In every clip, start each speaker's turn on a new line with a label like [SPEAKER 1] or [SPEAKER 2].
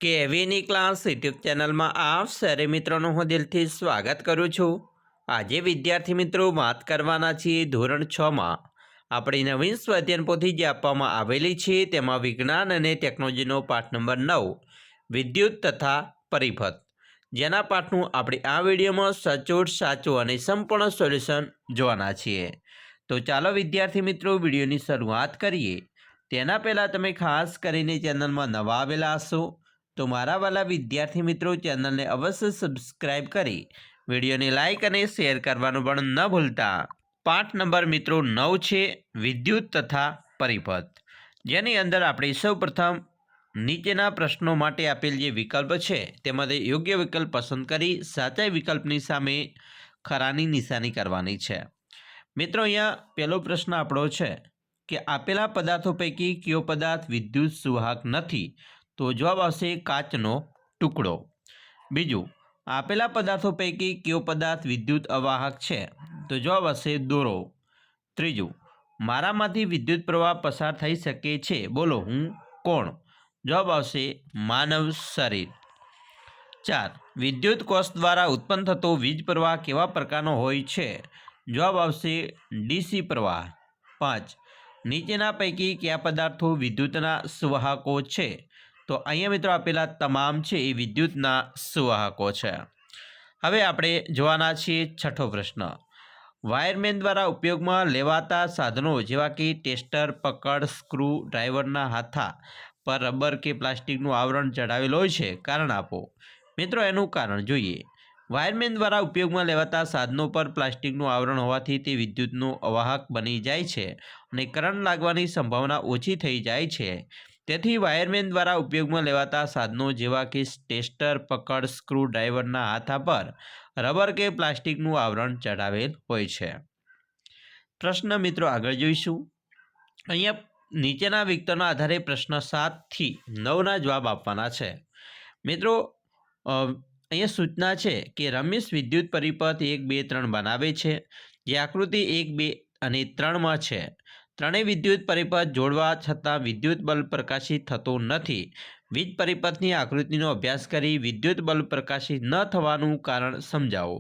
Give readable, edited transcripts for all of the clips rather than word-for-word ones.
[SPEAKER 1] કેવીની class YouTube ચેનલમાં આપ સરે મિત્રોનું હું દિલથી સ્વાગત કરું છું। આજે વિદ્યાર્થી મિત્રો વાત કરવાના છીએ ધોરણ 6માં આપણી નવીન સ્વાધ્યાયન પોથી જે આપવામાં આવેલી છે તેમાં વિજ્ઞાન અને ટેકનોલોજીનો પાઠ નંબર 9 વિદ્યુત તથા પરિપથ, જેના પાઠનું આપણે આ વિડીયોમાં સચોટ સાચું અને સંપૂર્ણ સોલ્યુશન જોવાના છીએ। તો ચાલો વિદ્યાર્થી મિત્રો વિડીયોની શરૂઆત કરીએ। તેના પહેલાં તમે ખાસ કરીને ચેનલમાં નવા આવેલા હશો તો મારા વાલા વિદ્યાર્થી મિત્રો ચેનલને અવશ્ય સબસ્ક્રાઇબ કરી વિડીયોને લાઇક અને શેર કરવાનું પણ ન ભૂલતા। પાઠ નંબર મિત્રો 9 છે વિદ્યુત તથા પરિપથ, જેની અંદર આપણે સૌપ્રથમ નીચેના પ્રશ્નો માટે આપેલ જે વિકલ્પ છે તેમાંથી યોગ્ય વિકલ્પ પસંદ કરી સાચા વિકલ્પની સામે ખરાની નિશાની કરવાની છે। મિત્રો અહીંયા પહેલો પ્રશ્ન આપણો છે કે આપેલા પદાર્થો પૈકી કયો પદાર્થ વિદ્યુત સુવાહક નથી? તો જવાબ આવશે કાચનો ટુકડો। બીજું, આપેલા પદાર્થો પૈકી કયો પદાર્થ વિદ્યુત અવાહક છે? તો જવાબ આવશે દોરો। ત્રીજું, મારામાંથી વિદ્યુત પ્રવાહ પસાર થઈ શકે છે, બોલો હું કોણ? જવાબ આવશે માનવ શરીર। 4, વિદ્યુત કોષ દ્વારા ઉત્પન્ન થતો વીજ પ્રવાહ કેવા પ્રકારનો હોય છે? જવાબ આવશે ડીસી પ્રવાહ। 5, નીચેના પૈકી કયા પદાર્થો વિદ્યુતના સુવાહકો છે? તો અહીંયા મિત્રો આપેલા તમામ છે એ વિદ્યુતના સુવાહકો છે। હવે આપણે જોવાના છીએ છઠ્ઠો પ્રશ્ન। વાયરમેન દ્વારા ઉપયોગમાં લેવાતા સાધનો જેવા કે ટેસ્ટર, પકડ, સ્ક્રૂ ડ્રાઈવરના હાથા પર રબર કે પ્લાસ્ટિકનું આવરણ ચડાવેલ હોય છે, કારણ આપો। મિત્રો એનું કારણ જોઈએ। વાયરમેન દ્વારા ઉપયોગમાં લેવાતા સાધનો પર પ્લાસ્ટિકનું આવરણ હોવાથી તે વિદ્યુતનો અવાહક બની જાય છે અને કરંટ લાગવાની સંભાવના ઓછી થઈ જાય છે। તેથી વાયરમેન દ્વારા ઉપયોગમાં લેવાતા સાધનો જેવા કે ટેસ્ટર, પકડ, સ્ક્રૂ ડ્રાઈવરના હાથા પર રબર કે પ્લાસ્ટિકનું આવરણ ચડાવેલ હોય છે। પ્રશ્ન મિત્રો આગળ જોઈશું। અહીંયા નીચેના વિગતોના આધારે પ્રશ્ન 7 થી 9ના જવાબ આપવાના છે। મિત્રો અહીંયા સૂચના છે કે રમેશ વિદ્યુત પરિપથ 1, 2, 3 બનાવે છે, જે આકૃતિ 1, 2 અને 3માં છે। ત્રણેય વિદ્યુત પરિપથ જોડવા છતાં વિદ્યુત બલ્બ પ્રકાશિત થતો નથી। વીજ પરિપથની આકૃતિનો અભ્યાસ કરી વિદ્યુત બલ્બ પ્રકાશિત ન થવાનું કારણ સમજાવો।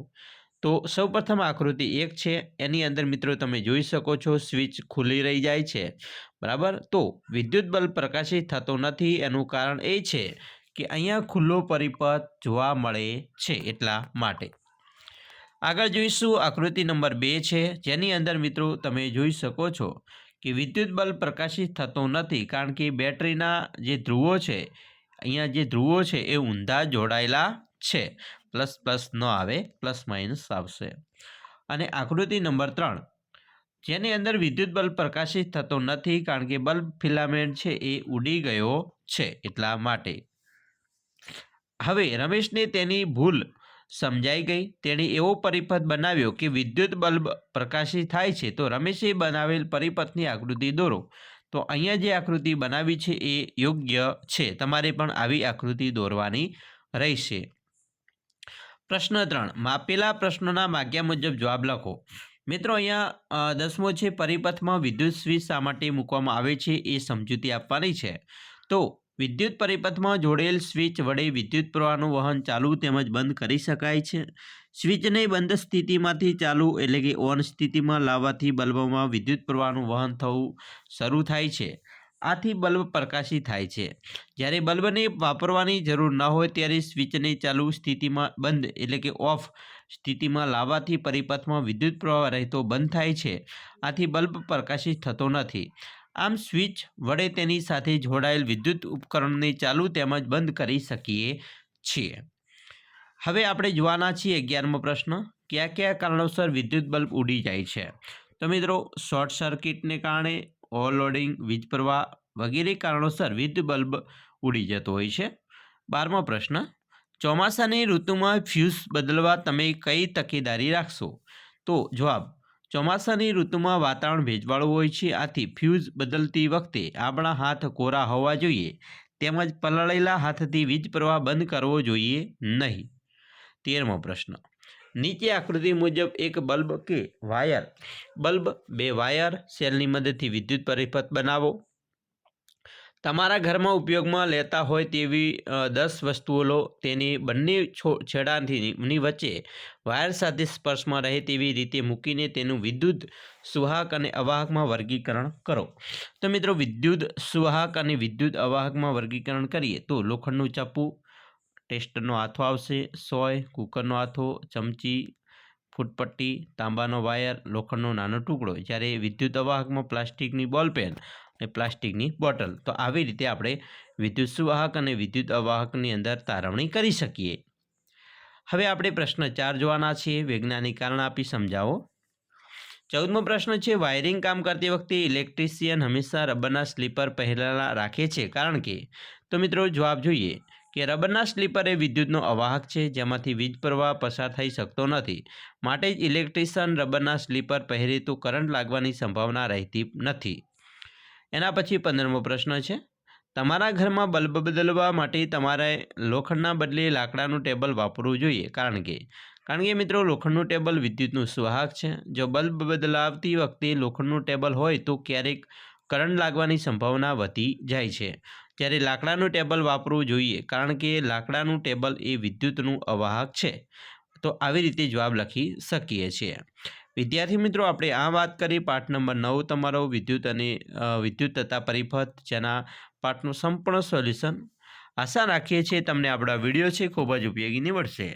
[SPEAKER 1] તો સૌપ્રથમ આકૃતિ 1 છે, એની અંદર મિત્રો તમે જોઈ શકો છો સ્વિચ ખુલ્લી રહી જાય છે, બરાબર। તો વિદ્યુત બલ્બ પ્રકાશિત થતો નથી એનું કારણ એ છે કે અહીંયા ખુલ્લો પરિપથ જોવા મળે છે એટલા માટે। આગળ જોઈશું આકૃતિ નંબર 2 છે, જેની અંદર મિત્રો તમે જોઈ શકો છો કે વિદ્યુત બલ્બ પ્રકાશિત થતો નથી કારણ કે બેટરીના જે ધ્રુવો છે, અહીંયા જે ધ્રુવો છે એ ઊંધા જોડાયેલા છે। પ્લસ પ્લસ ન આવે, પ્લસ માઇનસ આવશે। અને આકૃતિ નંબર 3, જેની અંદર વિદ્યુત બલ્બ પ્રકાશિત થતો નથી કારણ કે બલ્બ ફિલામેન્ટ છે એ ઉડી ગયો છે એટલા માટે। હવે રમેશને તેની ભૂલ સમજાઈ ગઈ। તેણે એવો પરિપથ બનાવ્યો કે વિદ્યુત બલ્બ પ્રકાશિત થાય છે। તો રમેશે બનાવેલ પરિપથની આકૃતિ દોરો। તો અહીંયા જે આકૃતિ બનાવી છે એ યોગ્ય છે, તમારે પણ આવી આકૃતિ દોરવાની રહેશે। પ્રશ્ન 3, માપેલા પ્રશ્નોના માગ્યા મુજબ જવાબ લખો। મિત્રો અહીંયા 10મો છે પરિપથમાં વિદ્યુત સ્વિચ શા માટે મૂકવામાં આવે છે એ સમજૂતી આપવાની છે। તો વિદ્યુત પરિપથમાં જોડેલ સ્વિચ વડે વિદ્યુત પ્રવાહનું વહન ચાલુ તેમજ બંધ કરી શકાય છે। સ્વિચને બંધ સ્થિતિમાંથી ચાલુ એટલે કે ઓન સ્થિતિમાં લાવવાથી બલ્બમાં વિદ્યુત પ્રવાહનું વહન થવું શરૂ થાય છે। આથી બલ્બ પ્રકાશિત થાય છે। જ્યારે બલ્બને વાપરવાની જરૂર ન હોય ત્યારે સ્વિચને ચાલુ સ્થિતિમાં બંધ એટલે કે ઓફ સ્થિતિમાં લાવવાથી પરિપથમાં વિદ્યુત પ્રવાહ રહેતો બંધ થાય છે। આથી બલ્બ પ્રકાશિત થતો નથી। આમ સ્વિચ વડે તેની સાથે જોડાયેલ વિદ્યુત ઉપકરણને ચાલુ તેમજ બંધ કરી શકીએ છીએ। હવે આપણે જોવાના છીએ 11મો પ્રશ્ન, કયા કયા કારણોસર વિદ્યુત બલ્બ ઉડી જાય છે? તો મિત્રો શોર્ટ સર્કિટને કારણે, ઓવરલોડિંગ, વીજ પ્રવાહ વગેરે કારણોસર વિદ્યુત બલ્બ ઉડી જતો હોય છે। 12મો પ્રશ્ન, ચોમાસાની ઋતુમાં ફ્યુઝ બદલવા તમે કઈ તકેદારી રાખશો? તો જવાબ, ચોમાસાની ઋતુમાં વાતાવરણ ભેજવાળું હોય છે, આથી ફ્યુઝ બદલતી વખતે આપણા હાથ કોરા હોવા જોઈએ તેમજ પલળેલા હાથથી વીજ પ્રવાહ બંધ કરવો જોઈએ નહીં। 13મો પ્રશ્ન, નીચે આકૃતિ મુજબ એક બલ્બ કે વાયર બલ્બ 2 વાયર સેલની મદદથી વિદ્યુત પરિપથ બનાવો। તમારા ઘરમાં ઉપયોગમાં લેતા હોય તેવી 10 વસ્તુઓ લો. તેની બંને છેડાની વચ્ચે વાયર સાથે સ્પર્શમાં રહે તેવી રીતે મૂકીને તેનું વિદ્યુત સુવાહક અને અવાહકમાં વર્ગીકરણ કરો. તો મિત્રો, વિદ્યુત સુવાહક અને વિદ્યુત અવાહકમાં વર્ગીકરણ કરીએ તો લોખંડનું ચપ્પુ, ટેસ્ટરનો હાથો આવશે, સોય, કુકરનો હાથો, ચમચી, ફૂટપટ્ટી, તાંબાનો વાયર, લોખંડનો નાનો ટુકડો. જ્યારે વિદ્યુત અવાહકમાં પ્લાસ્ટિકની બોલપેન અને પ્લાસ્ટિકની બોટલ. તો આવી રીતે આપણે વિદ્યુત સુવાહક અને વિદ્યુત અવાહકની અંદર તારવણી કરી શકીએ. હવે આપણે પ્રશ્ન 4 જોવાના છીએ. વૈજ્ઞાનિક કારણ આપી સમજાવો. 14મો પ્રશ્ન છે, વાયરિંગ કામ કરતી વખતે ઇલેક્ટ્રિશિયન હંમેશા રબરના સ્લીપર પહેરેલા રાખે છે, કારણ કે? તો મિત્રો, જવાબ જોઈએ કે રબરના સ્લીપર એ વિદ્યુતનો અવાહક છે, જેમાંથી વીજ પ્રવાહ પસાર થઈ શકતો નથી. માટે જ ઇલેક્ટ્રિશિયન રબરના સ્લીપર પહેરે તો કરંટ લાગવાની સંભાવના રહેતી નથી. એના પછી 15મો પ્રશ્ન છે, તમારા ઘરમાં બલ્બ બદલવા માટે તમારે લોખંડના બદલે લાકડાનું ટેબલ વાપરવું જોઈએ, કારણ કે? મિત્રો, લોખંડનું ટેબલ વિદ્યુતનું સુવાહક છે. જો બલ્બ બદલાવતી વખતે લોખંડનું ટેબલ હોય તો ક્યારેક કરંટ લાગવાની સંભાવના વધી જાય છે. જ્યારે લાકડાનું ટેબલ વાપરવું જોઈએ, કારણ કે લાકડાનું ટેબલ એ વિદ્યુતનું અવાહક છે. તો આવી રીતે જવાબ લખી શકીએ છીએ. વિદ્યાર્થી મિત્રો, આપણે આ વાત કરી પાઠ નંબર 9 તમારો વિદ્યુત તથા પરિપથ, જેના પાઠનું સંપૂર્ણ સોલ્યુશન. આશા રાખીએ છીએ તમને આપણા વિડીયો છે ખૂબ જ ઉપયોગી નીવડશે.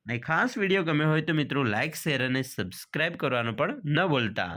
[SPEAKER 1] અને ખાસ વિડીયો ગમ્યો હોય તો મિત્રો લાઇક, શેર અને સબસ્ક્રાઈબ કરવાનું પણ ન ભૂલતા.